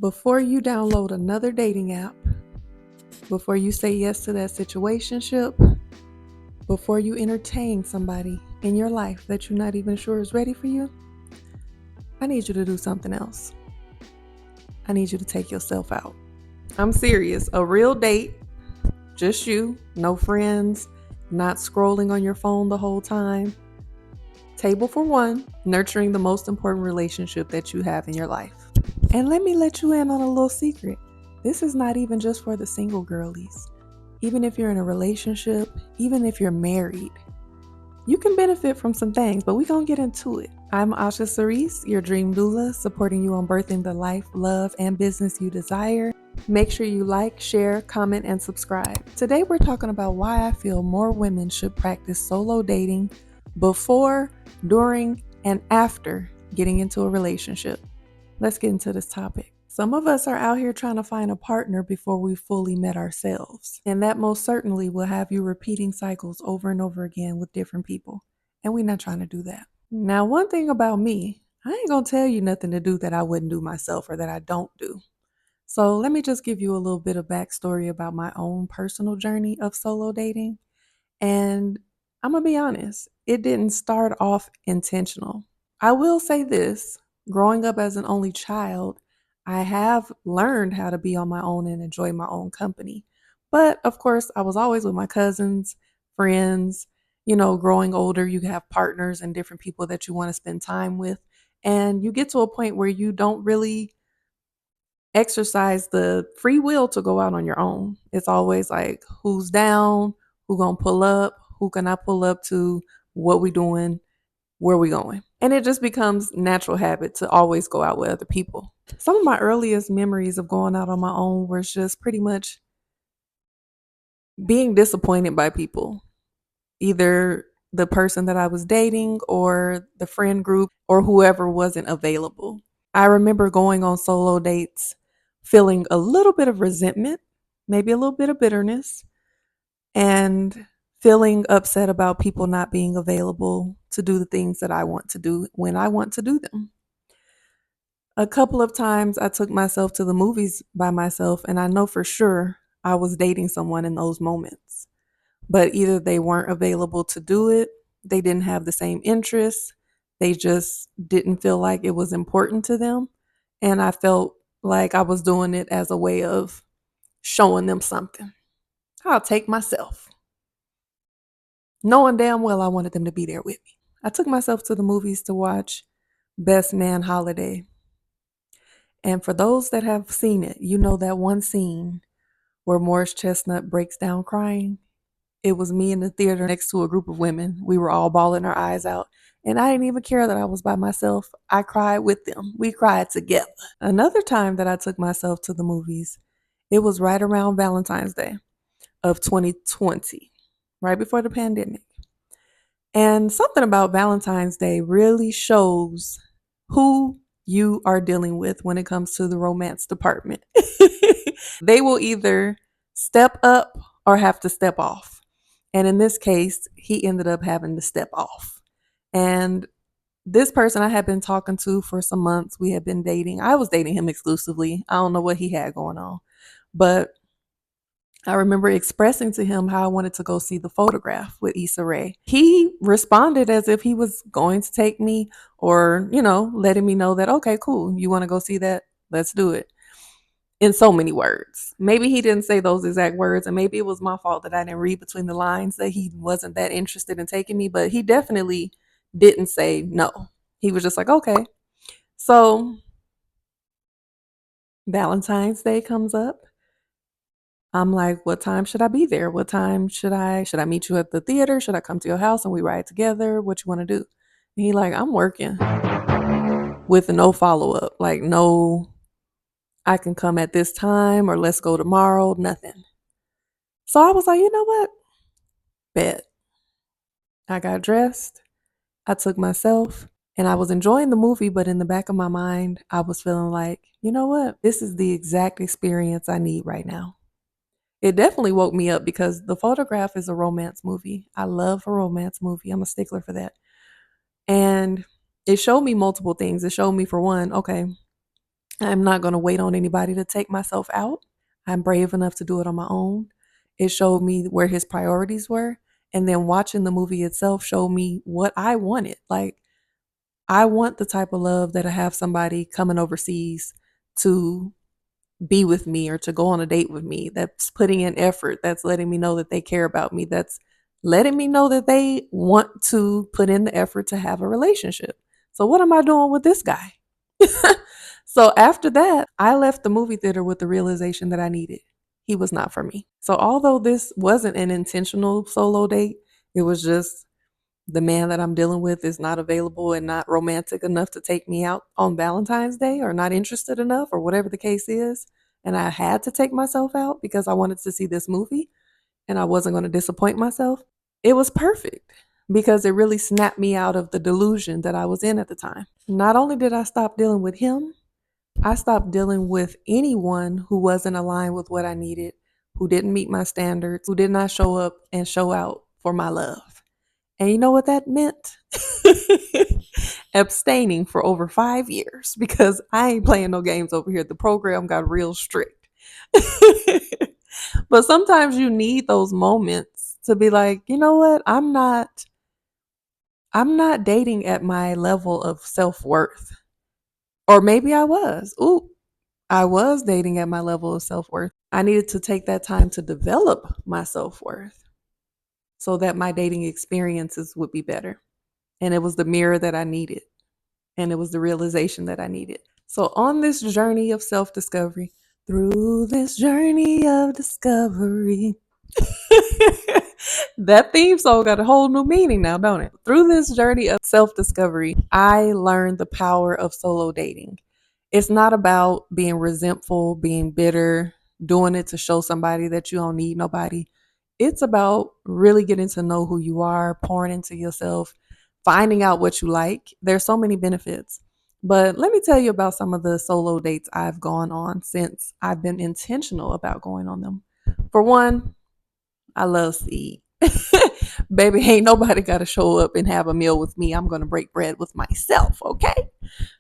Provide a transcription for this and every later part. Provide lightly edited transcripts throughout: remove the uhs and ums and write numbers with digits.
Before you download another dating app, before you say yes to that situationship, before you entertain somebody in your life that you're not even sure is ready for you, I need you to do something else. I need you to take yourself out. I'm serious. A real date, just you, no friends, not scrolling on your phone the whole time. Table for one, nurturing the most important relationship that you have in your life. And let me let you in on a little secret. This is not even just for the single girlies. Even if you're in a relationship, even if you're married, you can benefit from some things, but we're going to get into it. I'm Osha Cerese, your dream doula, supporting you on birthing the life, love, and business you desire. Make sure you like, share, comment, and subscribe. Today we're talking about why I feel more women should practice solo dating before, during, and after getting into a relationship. Let's get into this topic. Some of us are out here trying to find a partner before we fully met ourselves. And that most certainly will have you repeating cycles over and over again with different people. And we're not trying to do that. Now, one thing about me, I ain't gonna tell you nothing to do that I wouldn't do myself or that I don't do. So let me just give you a little bit of backstory about my own personal journey of solo dating. And I'm gonna be honest, it didn't start off intentional. I will say this, growing up as an only child, I have learned how to be on my own and enjoy my own company. But of course, I was always with my cousins, friends. Growing older, you have partners and different people that you want to spend time with. And you get to a point where you don't really exercise the free will to go out on your own. It's always like, who's down, who gonna pull up, who can I pull up to, what we doing, where we going. And it just becomes natural habit to always go out with other people. Some of my earliest memories of going out on my own was just pretty much being disappointed by people, either the person that I was dating or the friend group or whoever wasn't available. I remember going on solo dates feeling a little bit of resentment, maybe a little bit of bitterness, and feeling upset about people not being available to do the things that I want to do when I want to do them. A couple of times I took myself to the movies by myself, and I know for sure I was dating someone in those moments. But either they weren't available to do it, they didn't have the same interests, they just didn't feel like it was important to them. And I felt like I was doing it as a way of showing them something. I'll take myself, knowing damn well I wanted them to be there with me. I took myself to the movies to watch Best Man Holiday. And for those that have seen it, you know that one scene where Morris Chestnut breaks down crying. It was me in the theater next to a group of women. We were all bawling our eyes out. And I didn't even care that I was by myself. I cried with them. We cried together. Another time that I took myself to the movies, it was right around Valentine's Day of 2020, right before the pandemic. And something about Valentine's Day really shows who you are dealing with when it comes to the romance department. They will either step up or have to step off. And in this case, he ended up having to step off. And this person I had been talking to for some months, we had been dating. I was dating him exclusively. I don't know what he had going on. But I remember expressing to him how I wanted to go see The Photograph with Issa Rae. He responded as if he was going to take me or, letting me know that, okay, cool, you want to go see that? Let's do it. In so many words. Maybe he didn't say those exact words, and maybe it was my fault that I didn't read between the lines that he wasn't that interested in taking me, but he definitely didn't say no. He was just like, okay. So Valentine's Day comes up. I'm like, what time should I be there? What time should I meet you at the theater? Should I come to your house and we ride together? What you want to do? And he like, I'm working, with no follow-up. Like, no, I can come at this time or let's go tomorrow, nothing. So I was like, you know what? Bet. I got dressed. I took myself and I was enjoying the movie, but in the back of my mind, I was feeling like, you know what? This is the exact experience I need right now. It definitely woke me up because The Photograph is a romance movie. I love a romance movie. I'm a stickler for that. And it showed me multiple things. It showed me, for one, okay, I'm not going to wait on anybody to take myself out. I'm brave enough to do it on my own. It showed me where his priorities were. And then watching the movie itself showed me what I wanted. Like, I want the type of love that I have somebody coming overseas to be with me or to go on a date with me, that's putting in effort, that's letting me know that they care about me, that's letting me know that they want to put in the effort to have a relationship. So, what am I doing with this guy? So, after that, I left the movie theater with the realization that I needed. He was not for me. So, although this wasn't an intentional solo date, it was just the man that I'm dealing with is not available and not romantic enough to take me out on Valentine's Day, or not interested enough, or whatever the case is. And I had to take myself out because I wanted to see this movie and I wasn't going to disappoint myself. It was perfect because it really snapped me out of the delusion that I was in at the time. Not only did I stop dealing with him, I stopped dealing with anyone who wasn't aligned with what I needed, who didn't meet my standards, who did not show up and show out for my love. And you know what that meant? Abstaining for over 5 years because I ain't playing no games over here. The program got real strict. But sometimes you need those moments to be like, you know what? I'm not dating at my level of self-worth. Or maybe I was. Ooh, I was dating at my level of self-worth. I needed to take that time to develop my self-worth so that my dating experiences would be better. And it was the mirror that I needed. And it was the realization that I needed. So, on this journey of self discovery, through this journey of discovery, that theme song got a whole new meaning now, don't it? Through this journey of self discovery, I learned the power of solo dating. It's not about being resentful, being bitter, doing it to show somebody that you don't need nobody. It's about really getting to know who you are, pouring into yourself, finding out what you like. There's so many benefits. But let me tell you about some of the solo dates I've gone on since I've been intentional about going on them. For one, I love to eat. Baby, ain't nobody got to show up and have a meal with me. I'm going to break bread with myself, okay?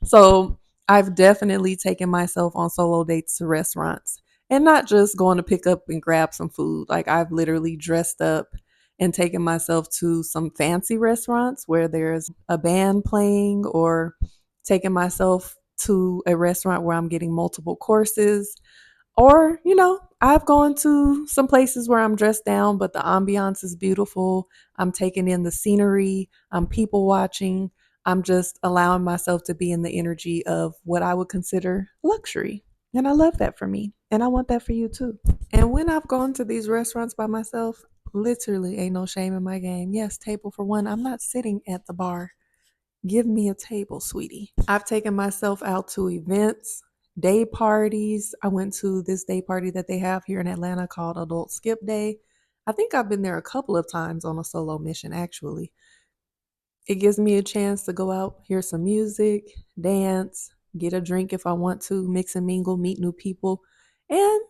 So I've definitely taken myself on solo dates to restaurants, and not just going to pick up and grab some food. Like, I've literally dressed up and taken myself to some fancy restaurants where there's a band playing, or taking myself to a restaurant where I'm getting multiple courses, or, I've gone to some places where I'm dressed down, but the ambiance is beautiful. I'm taking in the scenery. I'm people watching. I'm just allowing myself to be in the energy of what I would consider luxury. And I love that for me. And I want that for you too. And when I've gone to these restaurants by myself, literally ain't no shame in my game. Yes, table for one. I'm not sitting at the bar. Give me a table, sweetie. I've taken myself out to events, day parties. I went to this day party that they have here in Atlanta called Adult Skip Day. I think I've been there a couple of times on a solo mission, actually. It gives me a chance to go out, hear some music, dance, get a drink if I want to, mix and mingle, meet new people. And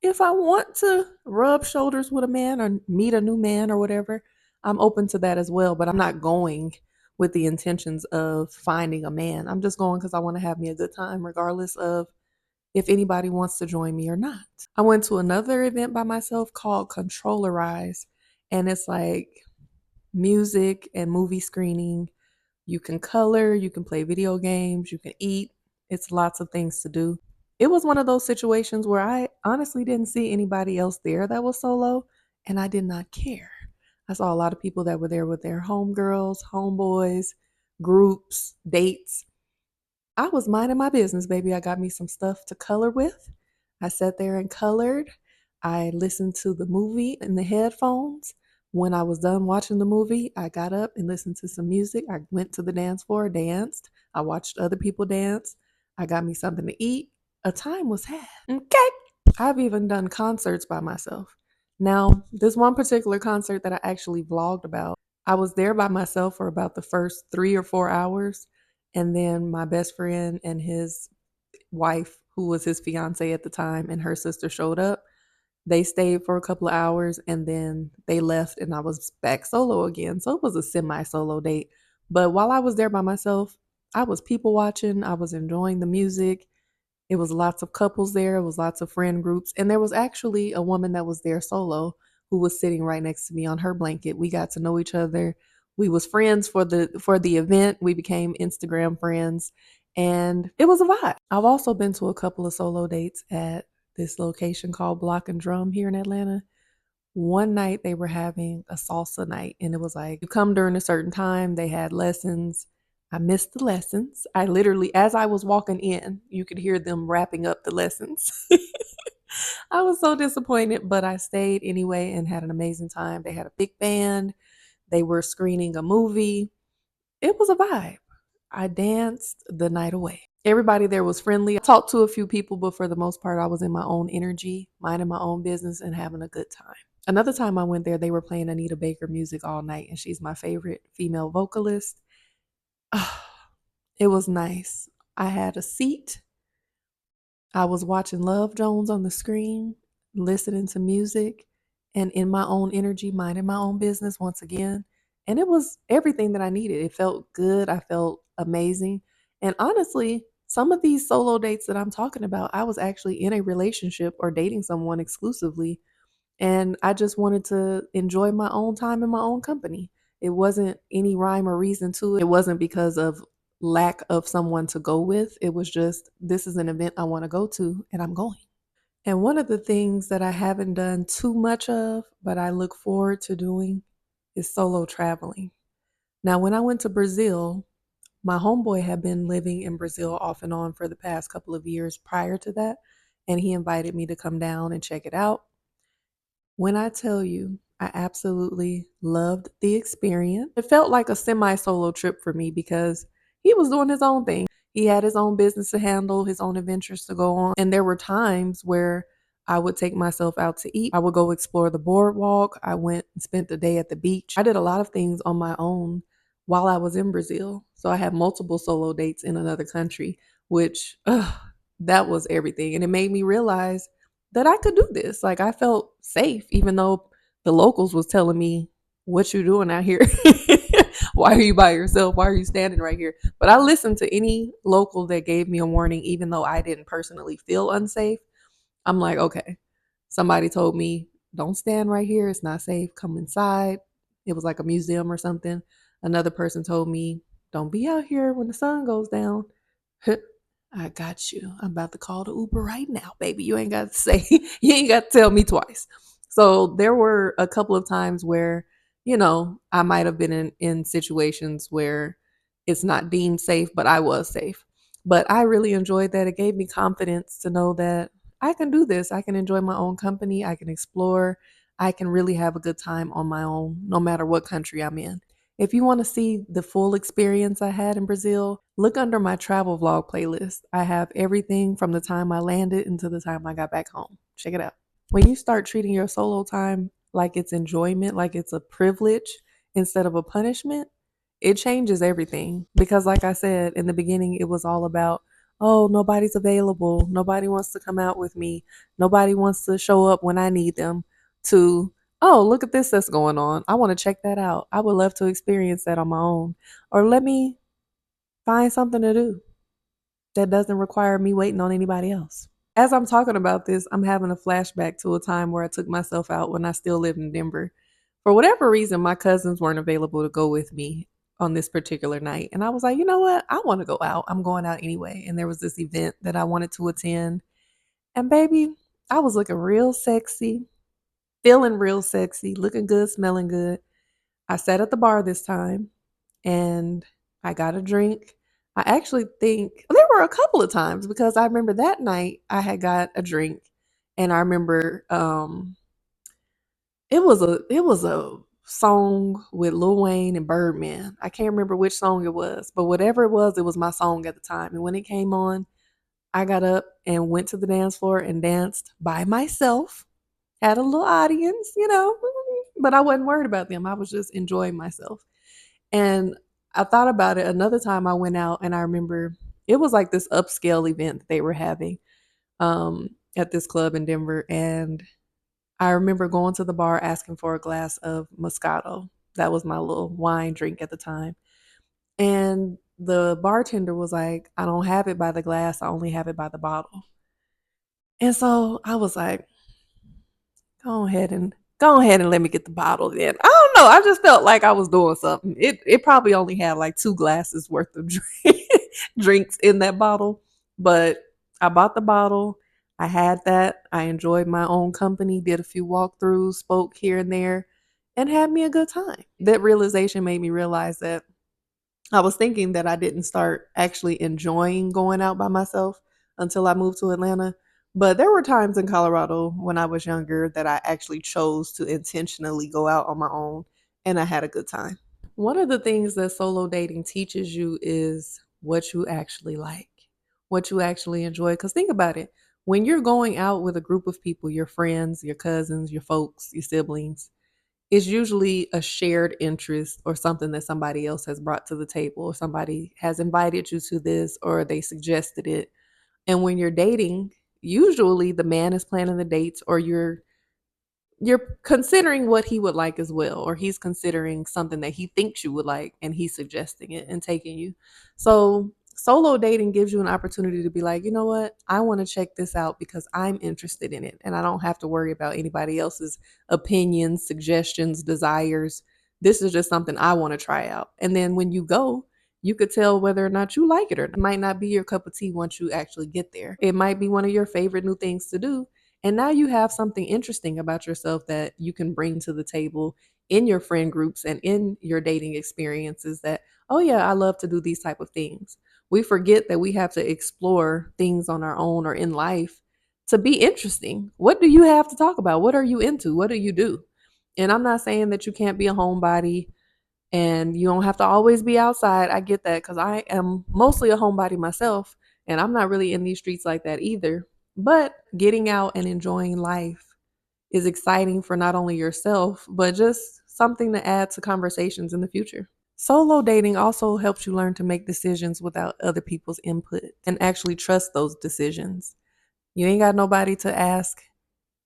if I want to rub shoulders with a man or meet a new man or whatever, I'm open to that as well. But I'm not going with the intentions of finding a man. I'm just going because I want to have me a good time, regardless of if anybody wants to join me or not. I went to another event by myself called Controllerize, and it's like music and movie screening. You can color, you can play video games, you can eat. It's lots of things to do. It was one of those situations where I honestly didn't see anybody else there that was solo, and I did not care. I saw a lot of people that were there with their homegirls, homeboys, groups, dates. I was minding my business, baby. I got me some stuff to color with. I sat there and colored. I listened to the movie in the headphones. When I was done watching the movie, I got up and listened to some music. I went to the dance floor, danced. I watched other people dance. I got me something to eat. A time was had. Okay. I've even done concerts by myself. Now, this one particular concert that I actually vlogged about, I was there by myself for about the first 3 or 4 hours. And then my best friend and his wife, who was his fiance at the time, and her sister showed up. They stayed for a couple of hours and then they left, and I was back solo again. So it was a semi solo date. But while I was there by myself, I was people watching, I was enjoying the music. It was lots of couples there, it was lots of friend groups, and there was actually a woman that was there solo who was sitting right next to me on her blanket. We got to know each other. We was friends for the event. We became Instagram friends and it was a vibe. I've also been to a couple of solo dates at this location called Block and Drum here in Atlanta. One night they were having a salsa night and it was like you come during a certain time. They had lessons. I missed the lessons. I literally, as I was walking in, you could hear them wrapping up the lessons. I was so disappointed, but I stayed anyway and had an amazing time. They had a big band. They were screening a movie. It was a vibe. I danced the night away. Everybody there was friendly. I talked to a few people, but for the most part, I was in my own energy, minding my own business, and having a good time. Another time I went there, they were playing Anita Baker music all night, and she's my favorite female vocalist. It was nice. I had a seat. I was watching Love Jones on the screen, listening to music, and in my own energy, minding my own business once again. And it was everything that I needed. It felt good. I felt amazing. And honestly, some of these solo dates that I'm talking about, I was actually in a relationship or dating someone exclusively. And I just wanted to enjoy my own time in my own company. It wasn't any rhyme or reason to it. It wasn't because of lack of someone to go with. It was just, this is an event I want to go to and I'm going. And one of the things that I haven't done too much of, but I look forward to doing is solo traveling. Now, when I went to Brazil, my homeboy had been living in Brazil off and on for the past couple of years prior to that. And he invited me to come down and check it out. When I tell you, I absolutely loved the experience. It felt like a semi solo trip for me because he was doing his own thing. He had his own business to handle, his own adventures to go on. And there were times where I would take myself out to eat. I would go explore the boardwalk. I went and spent the day at the beach. I did a lot of things on my own while I was in Brazil. So I had multiple solo dates in another country, which that was everything. And it made me realize that I could do this. Like I felt safe, even though the locals was telling me, "What you doing out here? Why are you by yourself? Why are you standing right here?" But I listened to any local that gave me a warning, even though I didn't personally feel unsafe. I'm like, okay, somebody told me, don't stand right here. It's not safe. Come inside. It was like a museum or something. Another person told me, don't be out here when the sun goes down. I got you. I'm about to call the Uber right now, baby. You ain't got to say, you ain't got to tell me twice. So there were a couple of times where, I might have been in situations where it's not deemed safe, but I was safe. But I really enjoyed that. It gave me confidence to know that I can do this. I can enjoy my own company. I can explore. I can really have a good time on my own, no matter what country I'm in. If you want to see the full experience I had in Brazil, look under my travel vlog playlist. I have everything from the time I landed until the time I got back home. Check it out. When you start treating your solo time like it's enjoyment, like it's a privilege instead of a punishment, it changes everything. Because, like I said in the beginning, it was all about, oh, nobody's available. Nobody wants to come out with me. Nobody wants to show up when I need them. To, oh, look at this that's going on. I want to check that out. I would love to experience that on my own. Or let me find something to do that doesn't require me waiting on anybody else. As I'm talking about this, I'm having a flashback to a time where I took myself out when I still lived in Denver. For whatever reason, my cousins weren't available to go with me on this particular night. And I was like, you know what? I want to go out. I'm going out anyway. And there was this event that I wanted to attend. And baby, I was looking real sexy, feeling real sexy, looking good, smelling good. I sat at the bar this time and I got a drink. I actually think there were a couple of times because I remember that night I had got a drink and I remember it was a song with Lil Wayne and Birdman. I can't remember which song it was, but whatever it was my song at the time. And when it came on, I got up and went to the dance floor and danced by myself. Had a little audience, but I wasn't worried about them. I was just enjoying myself. And I thought about it another time I went out and I remember it was like this upscale event that they were having at this club in Denver. And I remember going to the bar asking for a glass of Moscato. That was my little wine drink at the time. And the bartender was like, I don't have it by the glass, I only have it by the bottle. And so I was like, go ahead and let me get the bottle then. I don't know. I just felt like I was doing something. It probably only had like 2 glasses worth of drinks in that bottle. But I bought the bottle. I had that. I enjoyed my own company, did a few walkthroughs, spoke here and there, and had me a good time. That realization made me realize that I was thinking that I didn't start actually enjoying going out by myself until I moved to Atlanta. But there were times in Colorado when I was younger that I actually chose to intentionally go out on my own and I had a good time. One of the things that solo dating teaches you is what you actually like, what you actually enjoy. Because think about it, when you're going out with a group of people, your friends, your cousins, your folks, your siblings, it's usually a shared interest or something that somebody else has brought to the table, or somebody has invited you to this, or they suggested it. And when you're dating, usually the man is planning the dates, or you're considering what he would like as well, or he's considering something that he thinks you would like and he's suggesting it and taking you. So solo dating gives you an opportunity to be like, you know what, I want to check this out because I'm interested in it and I don't have to worry about anybody else's opinions, suggestions, desires. This is just something I want to try out. And then when you go, you could tell whether or not you like it or not. It might not be your cup of tea once you actually get there. It might be one of your favorite new things to do, and now you have something interesting about yourself that you can bring to the table in your friend groups and in your dating experiences that, oh yeah, I love to do these type of things. We forget that we have to explore things on our own or in life to be interesting. What do you have to talk about? What are you into? What do you do? And I'm not saying that you can't be a homebody and you don't have to always be outside. I get that because I am mostly a homebody myself and I'm not really in these streets like that either. But getting out and enjoying life is exciting for not only yourself, but just something to add to conversations in the future. Solo dating also helps you learn to make decisions without other people's input and actually trust those decisions. You ain't got nobody to ask,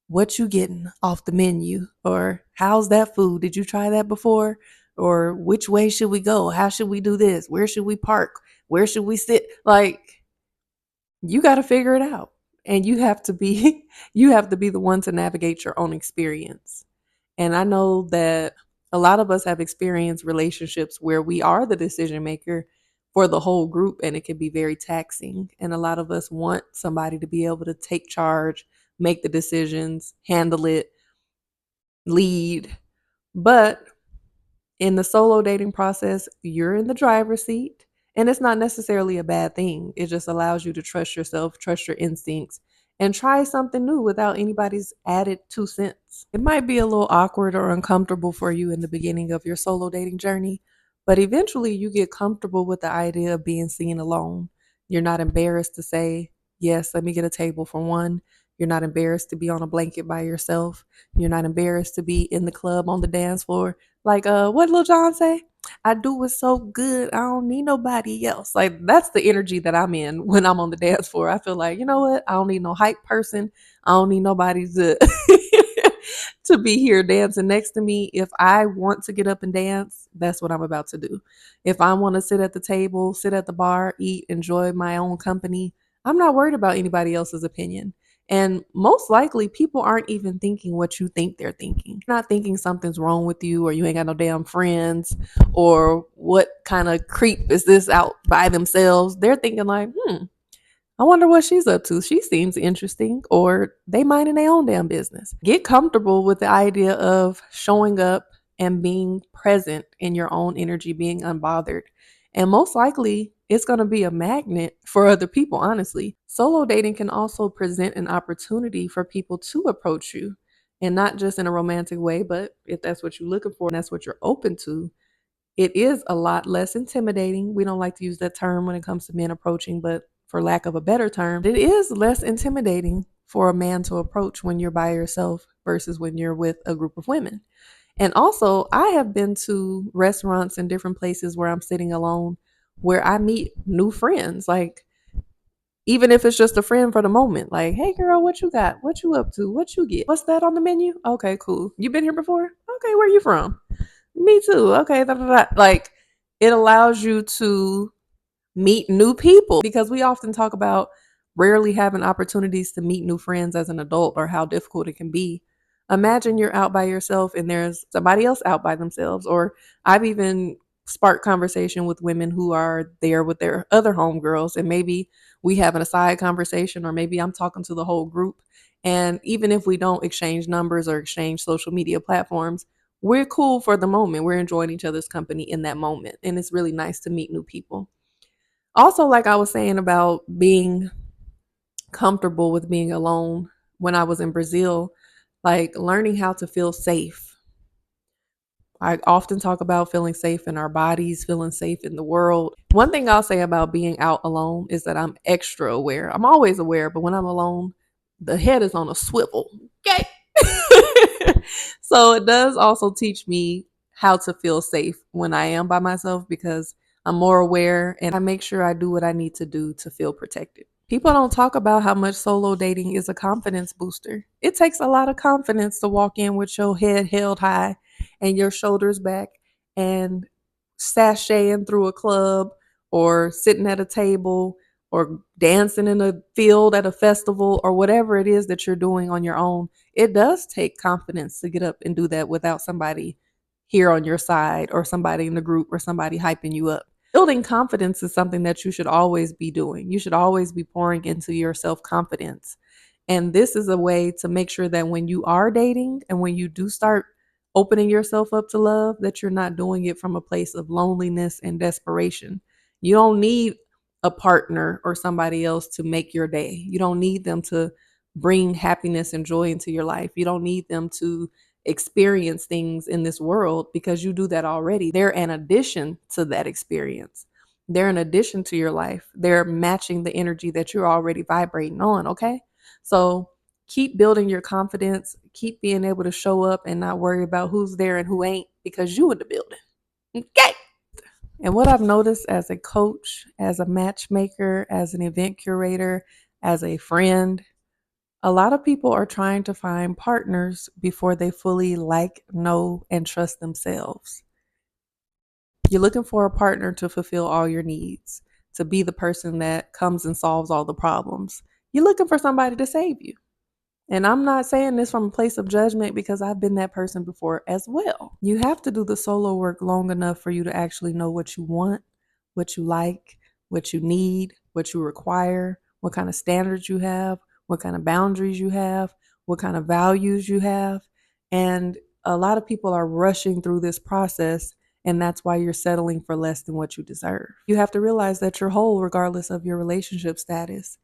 what you getting off the menu, or how's that food, did you try that before, or which way should we go, how should we do this, where should we park, where should we sit. Like, you got to figure it out, and you have to be you have to be the one to navigate your own experience. And I know that a lot of us have experienced relationships where we are the decision maker for the whole group, and it can be very taxing. And a lot of us want somebody to be able to take charge, make the decisions, handle it, lead. But in the solo dating process, you're in the driver's seat. And it's not necessarily a bad thing. It just allows you to trust yourself, trust your instincts, and try something new without anybody's added 2 cents. It might be a little awkward or uncomfortable for you in the beginning of your solo dating journey, but eventually you get comfortable with the idea of being seen alone. You're not embarrassed to say, yes, let me get a table for one. You're not embarrassed to be on a blanket by yourself. You're not embarrassed to be in the club on the dance floor. Like, what Lil Jon say? I do it so good, I don't need nobody else. Like, that's the energy that I'm in when I'm on the dance floor. I feel like, you know what? I don't need no hype person. I don't need nobody to to be here dancing next to me. If I want to get up and dance, that's what I'm about to do. If I want to sit at the table, sit at the bar, eat, enjoy my own company, I'm not worried about anybody else's opinion. And most likely, people aren't even thinking what you think they're thinking. Not thinking something's wrong with you, or you ain't got no damn friends, or what kind of creep is this out by themselves. They're thinking, like, I wonder what she's up to. She seems interesting, or they minding their own damn business. Get comfortable with the idea of showing up and being present in your own energy, being unbothered. And most likely, it's going to be a magnet for other people, honestly. Solo dating can also present an opportunity for people to approach you, and not just in a romantic way, but if that's what you're looking for and that's what you're open to, it is a lot less intimidating. We don't like to use that term when it comes to men approaching, but for lack of a better term, it is less intimidating for a man to approach when you're by yourself versus when you're with a group of women. And also, I have been to restaurants and different places where I'm sitting alone where I meet new friends. Like, even if it's just a friend for the moment, like, hey girl, what you got? What you up to? What you get? What's that on the menu? Okay, cool. You been here before? Okay, where you from? Me too. Okay, da, da, da. Like, it allows you to meet new people, because we often talk about rarely having opportunities to meet new friends as an adult or how difficult it can be. Imagine you're out by yourself and there's somebody else out by themselves. Or I've even sparked conversation with women who are there with their other homegirls, and maybe we having a side conversation, or maybe I'm talking to the whole group. And even if we don't exchange numbers or exchange social media platforms, we're cool for the moment. We're enjoying each other's company in that moment. And it's really nice to meet new people. Also, like I was saying about being comfortable with being alone when I was in Brazil, like learning how to feel safe. I often talk about feeling safe in our bodies, feeling safe in the world. One thing I'll say about being out alone is that I'm extra aware. I'm always aware, but when I'm alone, the head is on a swivel. Okay. So it does also teach me how to feel safe when I am by myself, because I'm more aware and I make sure I do what I need to do to feel protected. People don't talk about how much solo dating is a confidence booster. It takes a lot of confidence to walk in with your head held high and your shoulders back and sashaying through a club or sitting at a table or dancing in a field at a festival or whatever it is that you're doing on your own. It does take confidence to get up and do that without somebody here on your side or somebody in the group or somebody hyping you up. Building confidence is something that you should always be doing. You should always be pouring into your self confidence. And this is a way to make sure that when you are dating and when you do start opening yourself up to love, that you're not doing it from a place of loneliness and desperation. You don't need a partner or somebody else to make your day. You don't need them to bring happiness and joy into your life. You don't need them to experience things in this world, because you do that already. They're an addition to that experience. They're an addition to your life. They're matching the energy that you're already vibrating on, okay? So keep building your confidence, keep being able to show up and not worry about who's there and who ain't, because you in the building. Okay. And what I've noticed as a coach, as a matchmaker, as an event curator, as a friend, a lot of people are trying to find partners before they fully like, know, and trust themselves. You're looking for a partner to fulfill all your needs, to be the person that comes and solves all the problems. You're looking for somebody to save you. And I'm not saying this from a place of judgment, because I've been that person before as well. You have to do the solo work long enough for you to actually know what you want, what you like, what you need, what you require, what kind of standards you have, what kind of boundaries you have, what kind of values you have. And a lot of people are rushing through this process, and that's why you're settling for less than what you deserve. You have to realize that you're whole regardless of your relationship status.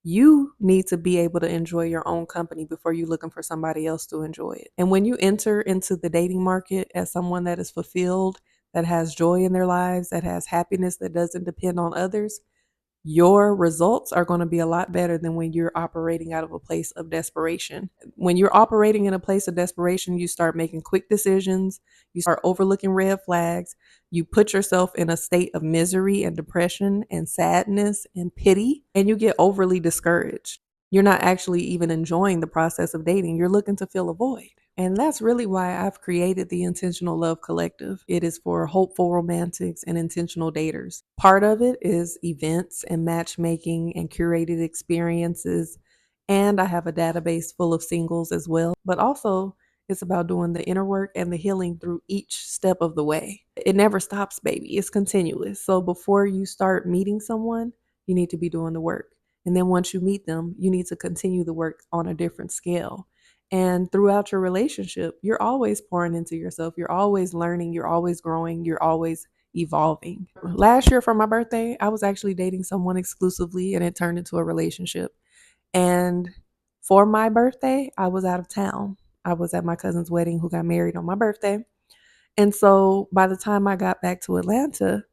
You need to be able to enjoy your own company before you're looking for somebody else to enjoy it. And when you enter into the dating market as someone that is fulfilled, that has joy in their lives, that has happiness that doesn't depend on others, your results are going to be a lot better than when you're operating out of a place of desperation. When you're operating in a place of desperation, you start making quick decisions, you start overlooking red flags, you put yourself in a state of misery and depression and sadness and pity, and you get overly discouraged. You're not actually even enjoying the process of dating. You're looking to fill a void. And that's really why I've created the Intentional Love Collective. It is for hopeful romantics and intentional daters. Part of it is events and matchmaking and curated experiences. And I have a database full of singles as well. But also, it's about doing the inner work and the healing through each step of the way. It never stops, baby. It's continuous. So before you start meeting someone, you need to be doing the work. And then once you meet them, you need to continue the work on a different scale. And throughout your relationship, you're always pouring into yourself. You're always learning. You're always growing. You're always evolving. Last year for my birthday, I was actually dating someone exclusively, and it turned into a relationship. And for my birthday, I was out of town. I was at my cousin's wedding, who got married on my birthday. And so by the time I got back to Atlanta,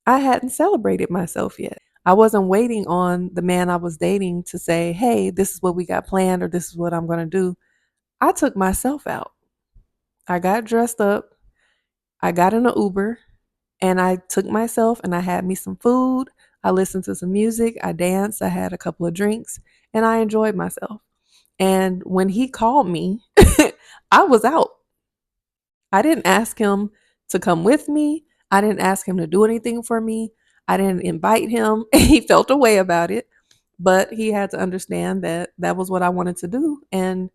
I hadn't celebrated myself yet. I wasn't waiting on the man I was dating to say, hey, this is what we got planned, or this is what I'm going to do. I took myself out. I got dressed up. I got in an Uber, and I took myself and I had me some food. I listened to some music. I danced. I had a couple of drinks, and I enjoyed myself. And when he called me, I was out. I didn't ask him to come with me. I didn't ask him to do anything for me. I didn't invite him. He felt a way about it, but he had to understand that that was what I wanted to do. And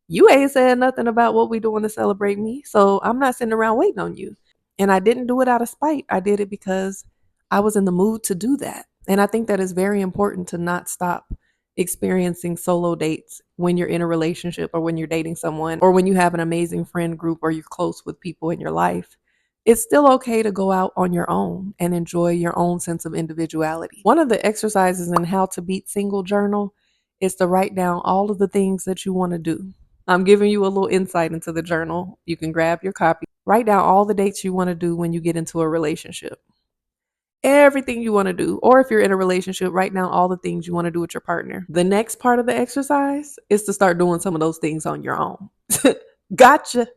you ain't said nothing about what we doing to celebrate me. So I'm not sitting around waiting on you. And I didn't do it out of spite. I did it because I was in the mood to do that. And I think that is very important to not stop experiencing solo dates when you're in a relationship or when you're dating someone or when you have an amazing friend group or you're close with people in your life. It's still okay to go out on your own and enjoy your own sense of individuality. One of the exercises in How to Beat Single Journal is to write down all of the things that you want to do. I'm giving you a little insight into the journal. You can grab your copy. Write down all the dates you want to do when you get into a relationship. Everything you want to do. Or if you're in a relationship, write down all the things you want to do with your partner. The next part of the exercise is to start doing some of those things on your own. Gotcha.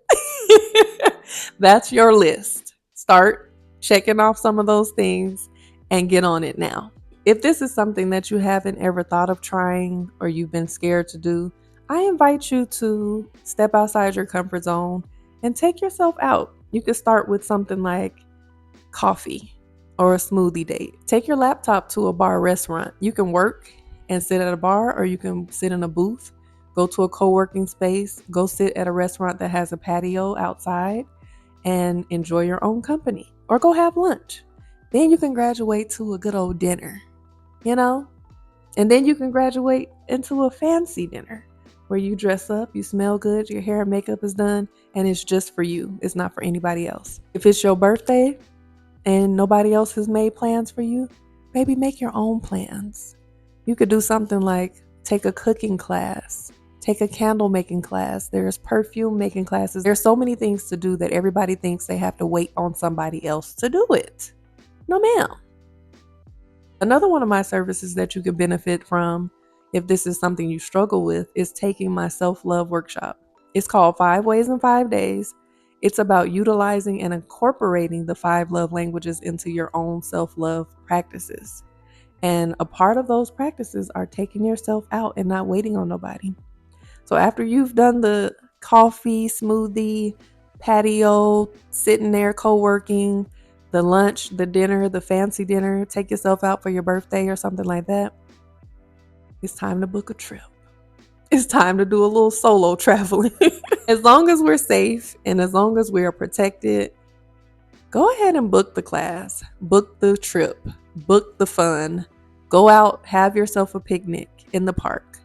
That's your list. Start checking off some of those things and get on it now. If this is something that you haven't ever thought of trying or you've been scared to do, I invite you to step outside your comfort zone and take yourself out. You could start with something like coffee or a smoothie date. Take your laptop to a bar or restaurant. You can work and sit at a bar, or you can sit in a booth, go to a co-working space, go sit at a restaurant that has a patio outside and enjoy your own company, or go have lunch. Then you can graduate to a good old dinner, you know? And then you can graduate into a fancy dinner where you dress up, you smell good, your hair and makeup is done, and it's just for you. It's not for anybody else. If it's your birthday and nobody else has made plans for you, maybe make your own plans. You could do something like take a cooking class, take a candle making class. There's perfume making classes. There's so many things to do that everybody thinks they have to wait on somebody else to do it. No, ma'am. Another one of my services that you could benefit from, if this is something you struggle with, is taking my self-love workshop. It's called 5 Ways in 5 Days. It's about utilizing and incorporating the 5 love languages into your own self-love practices. And a part of those practices are taking yourself out and not waiting on nobody. So after you've done the coffee, smoothie, patio, sitting there co-working, the lunch, the dinner, the fancy dinner, take yourself out for your birthday or something like that, it's time to book a trip. It's time to do a little solo traveling. As long as we're safe and as long as we are protected, go ahead and book the class, book the trip, book the fun. Go out, have yourself a picnic in the park.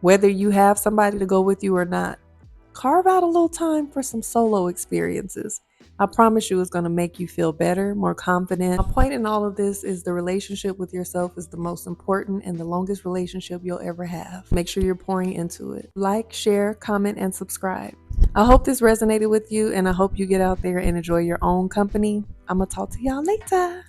Whether you have somebody to go with you or not, carve out a little time for some solo experiences. I promise you it's going to make you feel better, more confident. My point in all of this is the relationship with yourself is the most important and the longest relationship you'll ever have. Make sure you're pouring into it. Like, share, comment, and subscribe. I hope this resonated with you, and I hope you get out there and enjoy your own company. I'm going to talk to y'all later.